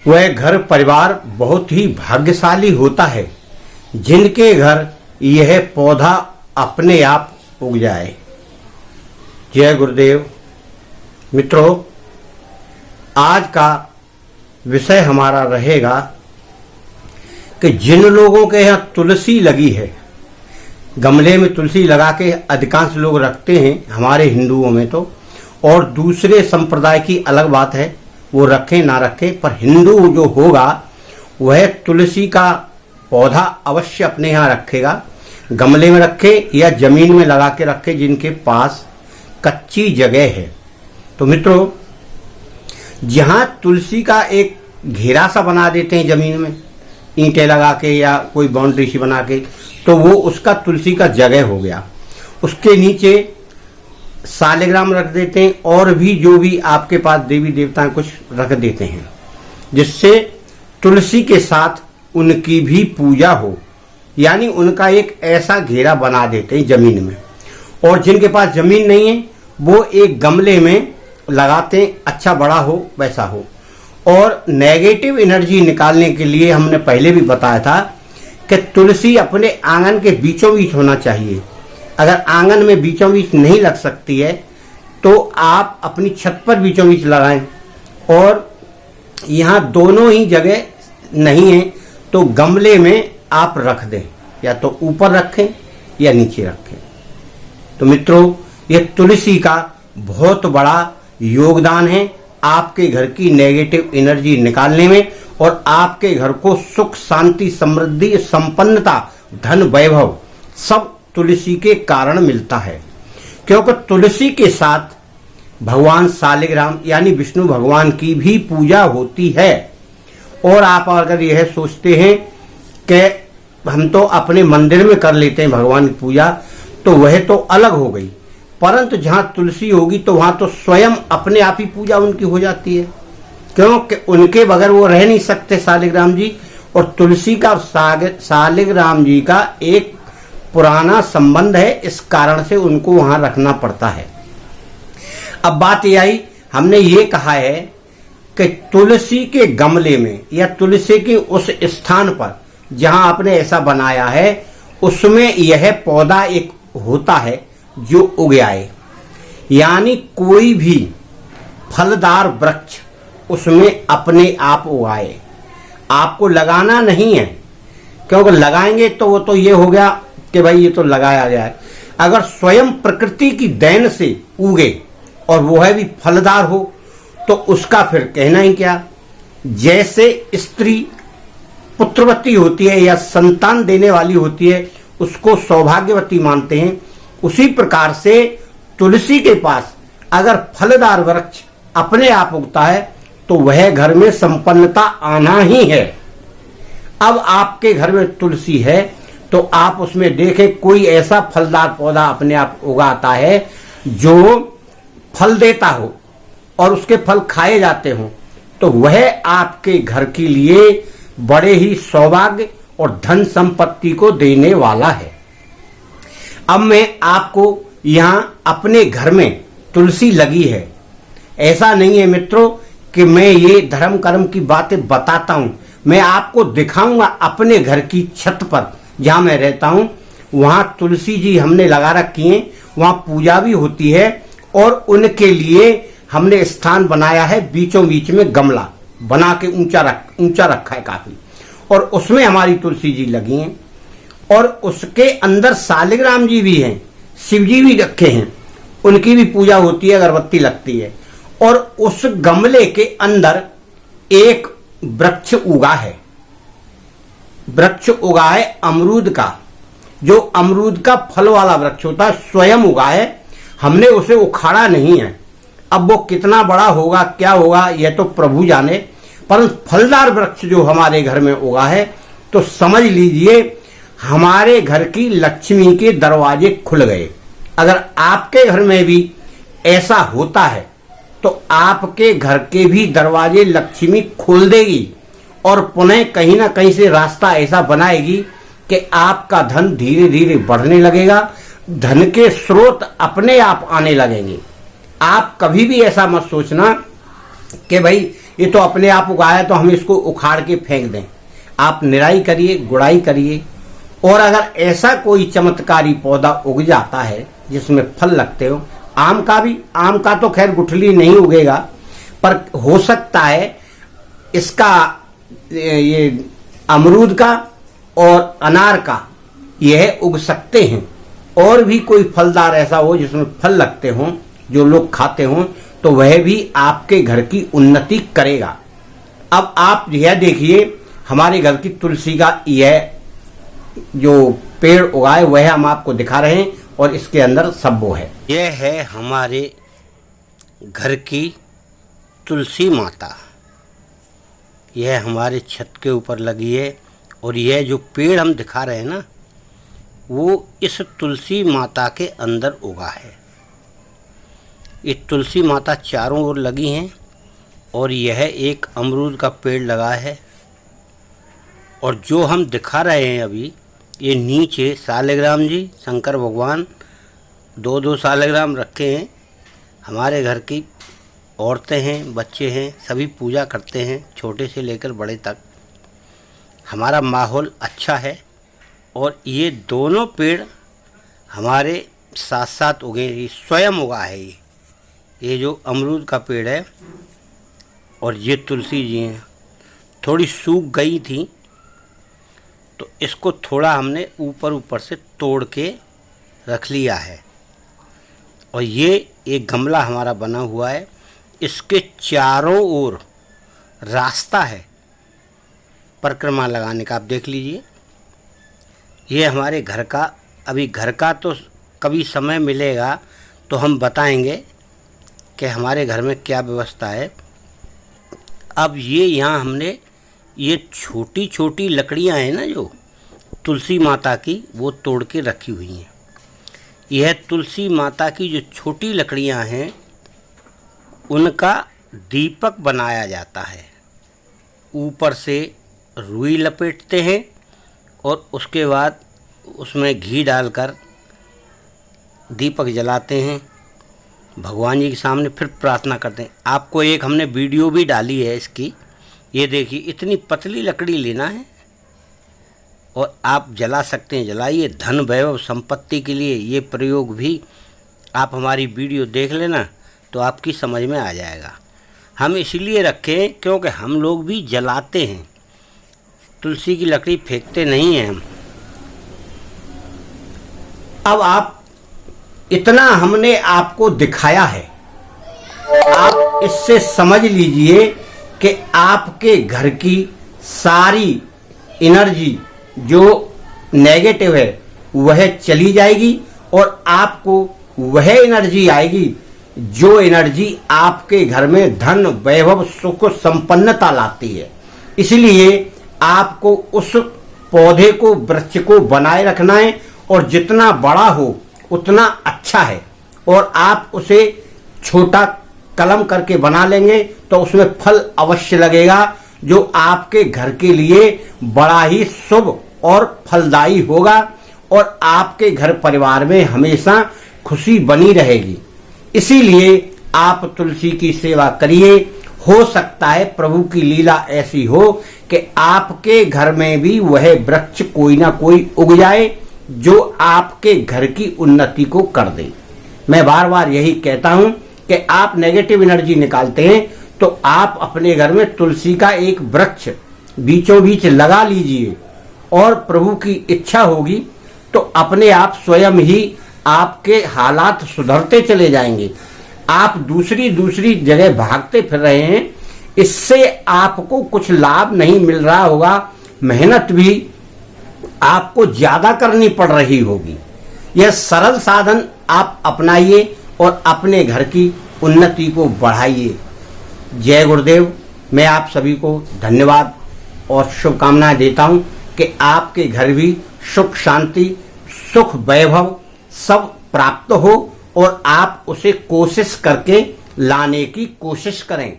वह घर परिवार बहुत ही भाग्यशाली होता है जिनके घर यह पौधा अपने आप उग जाए। जय गुरुदेव। मित्रों, आज का विषय हमारा रहेगा कि जिन लोगों के यहाँ तुलसी लगी है, गमले में तुलसी लगा के अधिकांश लोग रखते हैं हमारे हिंदुओं में तो, और दूसरे संप्रदाय की अलग बात है, वो रखें ना रखें, पर हिंदू जो होगा वह तुलसी का पौधा अवश्य अपने यहाँ रखेगा। गमले में रखे या जमीन में लगा के रखे जिनके पास कच्ची जगह है। तो मित्रों, जहाँ तुलसी का एक घेरा सा बना देते हैं जमीन में, ईंटें लगा के या कोई बाउंड्री सी बना के, तो वो उसका तुलसी का जगह हो गया। उसके नीचे सालिग्राम रख देते हैं और भी जो भी आपके पास देवी देवता कुछ रख देते हैं, जिससे तुलसी के साथ उनकी भी पूजा हो, यानी उनका एक ऐसा घेरा बना देते हैं जमीन में। और जिनके पास जमीन नहीं है वो एक गमले में लगाते हैं, अच्छा बड़ा हो वैसा हो। और नेगेटिव एनर्जी निकालने के लिए हमने पहले भी बताया था कि तुलसी अपने आंगन के बीचों बीच होना चाहिए। अगर आंगन में बीचों बीच नहीं लग सकती है तो आप अपनी छत पर बीचों बीच लगाएं, और यहाँ दोनों ही जगह नहीं है तो गमले में आप रख दें, या तो ऊपर रखें या नीचे रखें। तो मित्रों, यह तुलसी का बहुत बड़ा योगदान है आपके घर की नेगेटिव एनर्जी निकालने में, और आपके घर को सुख शांति समृद्धि संपन्नता धन वैभव सब तुलसी के कारण मिलता है। क्योंकि तुलसी के साथ भगवान सालिग्राम यानी विष्णु भगवान की भी पूजा होती है। और आप अगर यह सोचते हैं कि हम तो अपने मंदिर में कर लेते हैं भगवान की पूजा, तो वह तो अलग हो गई, परंतु जहां तुलसी होगी तो वहां तो स्वयं अपने आप ही पूजा उनकी हो जाती है, क्योंकि उनके बगैर वो रह नहीं सकते सालिग्राम जी। और तुलसी का सालिग्राम जी का एक पुराना संबंध है, इस कारण से उनको वहां रखना पड़ता है। अब बात यह आई, हमने ये कहा है कि तुलसी के गमले में या तुलसी के उस स्थान पर जहां आपने ऐसा बनाया है, उसमें यह पौधा एक होता है जो उग आए, यानी कोई भी फलदार वृक्ष उसमें अपने आप उगाए। आपको लगाना नहीं है, क्योंकि लगाएंगे तो वो तो ये हो गया कि भाई ये तो लगाया जाए। अगर स्वयं प्रकृति की देन से उगे और वो है भी फलदार हो तो उसका फिर कहना ही क्या। जैसे स्त्री पुत्रवती होती है या संतान देने वाली होती है, उसको सौभाग्यवती मानते हैं, उसी प्रकार से तुलसी के पास अगर फलदार वृक्ष अपने आप उगता है तो वह घर में संपन्नता आना ही है। अब आपके घर में तुलसी है तो आप उसमें देखें कोई ऐसा फलदार पौधा अपने आप उगाता है जो फल देता हो और उसके फल खाए जाते हो, तो वह आपके घर के लिए बड़े ही सौभाग्य और धन संपत्ति को देने वाला है। अब मैं आपको यहां अपने घर में तुलसी लगी है, ऐसा नहीं है मित्रों कि मैं ये धर्म कर्म की बातें बताता हूं, मैं आपको दिखाऊंगा अपने घर की छत पर जहां मैं रहता हूं, वहां तुलसी जी हमने लगा रखी हैं, वहां पूजा भी होती है। और उनके लिए हमने स्थान बनाया है, बीचों बीच में गमला बना के ऊंचा रखा है काफी, और उसमें हमारी तुलसी जी लगी हैं। और उसके अंदर सालिग्राम जी भी हैं, शिव जी भी रखे हैं, उनकी भी पूजा होती है, अगरबत्ती लगती है। और उस गमले के अंदर एक वृक्ष उगा है, वृक्ष उगा है अमरूद का, जो अमरूद का फल वाला वृक्ष होता है, स्वयं उगा है, हमने उसे उखाड़ा नहीं है। अब वो कितना बड़ा होगा क्या होगा यह तो प्रभु जाने, परंतु फलदार वृक्ष जो हमारे घर में उगा है तो समझ लीजिए हमारे घर की लक्ष्मी के दरवाजे खुल गए। अगर आपके घर में भी ऐसा होता है तो आपके घर के भी दरवाजे लक्ष्मी खोल देगी और पुनः कहीं ना कहीं से रास्ता ऐसा बनाएगी कि आपका धन धीरे धीरे बढ़ने लगेगा, धन के स्रोत अपने आप आने लगेंगे। आप कभी भी ऐसा मत सोचना कि भाई ये तो अपने आप उगाया तो हम इसको उखाड़ के फेंक दें। आप निराई करिए, गुड़ाई करिए, और अगर ऐसा कोई चमत्कारी पौधा उग जाता है जिसमें फल लगते हो, आम का तो खैर गुठली नहीं उगेगा, पर हो सकता है इसका, ये अमरूद का और अनार का यह उग सकते हैं। और भी कोई फलदार ऐसा हो जिसमें फल लगते हों, जो लोग खाते हों, तो वह भी आपके घर की उन्नति करेगा। अब आप यह देखिए, हमारे घर की तुलसी का यह जो पेड़ उगाए वह हम आपको दिखा रहे हैं, और इसके अंदर सब्बो है। यह है हमारे घर की तुलसी माता। यह हमारे छत के ऊपर लगी है, और यह जो पेड़ हम दिखा रहे हैं ना, वो इस तुलसी माता के अंदर उगा है। ये तुलसी माता चारों ओर लगी हैं, और यह एक अमरूद का पेड़ लगा है। और जो हम दिखा रहे हैं अभी, ये नीचे सालिग्राम जी, शंकर भगवान 2-2 सालिग्राम रखे हैं। हमारे घर की औरतें हैं, बच्चे हैं, सभी पूजा करते हैं, छोटे से लेकर बड़े तक। हमारा माहौल अच्छा है, और ये दोनों पेड़ हमारे साथ साथ उगे, ये स्वयं उगा है। ये जो अमरूद का पेड़ है और ये तुलसी जी हैं, थोड़ी सूख गई थी, तो इसको थोड़ा हमने ऊपर से तोड़ के रख लिया है। और ये एक गमला हमारा बना हुआ है, इसके चारों ओर रास्ता है परिक्रमा लगाने का। आप देख लीजिए, ये हमारे घर का, अभी घर का तो कभी समय मिलेगा तो हम बताएंगे कि हमारे घर में क्या व्यवस्था है। अब ये यहाँ हमने ये छोटी छोटी लकड़ियाँ हैं ना जो तुलसी माता की, वो तोड़ के रखी हुई हैं। यह तुलसी माता की जो छोटी लकड़ियाँ हैं, उनका दीपक बनाया जाता है। ऊपर से रुई लपेटते हैं, और उसके बाद उसमें घी डालकर दीपक जलाते हैं, भगवान जी के सामने फिर प्रार्थना करते हैं। आपको एक हमने वीडियो भी डाली है इसकी, ये देखिए, इतनी पतली लकड़ी लेना है और आप जला सकते हैं, जलाइए। धन वैभव संपत्ति के लिए ये प्रयोग भी आप हमारी वीडियो देख लेना तो आपकी समझ में आ जाएगा। हम इसलिए रखें क्योंकि हम लोग भी जलाते हैं, तुलसी की लकड़ी फेंकते नहीं हैं हम। अब आप, इतना हमने आपको दिखाया है, आप इससे समझ लीजिए कि आपके घर की सारी एनर्जी जो नेगेटिव है वह चली जाएगी, और आपको वह एनर्जी आएगी जो एनर्जी आपके घर में धन वैभव सुख संपन्नता लाती है। इसलिए आपको उस पौधे को, वृक्ष को बनाए रखना है, और जितना बड़ा हो उतना अच्छा है। और आप उसे छोटा कलम करके बना लेंगे तो उसमें फल अवश्य लगेगा, जो आपके घर के लिए बड़ा ही शुभ और फलदायी होगा, और आपके घर परिवार में हमेशा खुशी बनी रहेगी। इसीलिए आप तुलसी की सेवा करिए। हो सकता है प्रभु की लीला ऐसी हो कि आपके घर में भी वह वृक्ष कोई ना कोई उग जाए जो आपके घर की उन्नति को कर दे। मैं बार बार यही कहता हूं कि आप नेगेटिव एनर्जी निकालते हैं तो आप अपने घर में तुलसी का एक वृक्ष बीचों बीच लगा लीजिए, और प्रभु की इच्छा होगी तो अपने आप स्वयं ही आपके हालात सुधरते चले जाएंगे। आप दूसरी जगह भागते फिर रहे हैं, इससे आपको कुछ लाभ नहीं मिल रहा होगा, मेहनत भी आपको ज्यादा करनी पड़ रही होगी। यह सरल साधन आप अपनाइए और अपने घर की उन्नति को बढ़ाइए। जय गुरुदेव। मैं आप सभी को धन्यवाद और शुभकामनाएं देता हूं कि आपके घर भी सुख शांति सुख वैभव सब प्राप्त हो, और आप उसे कोशिश करके लाने की कोशिश करें।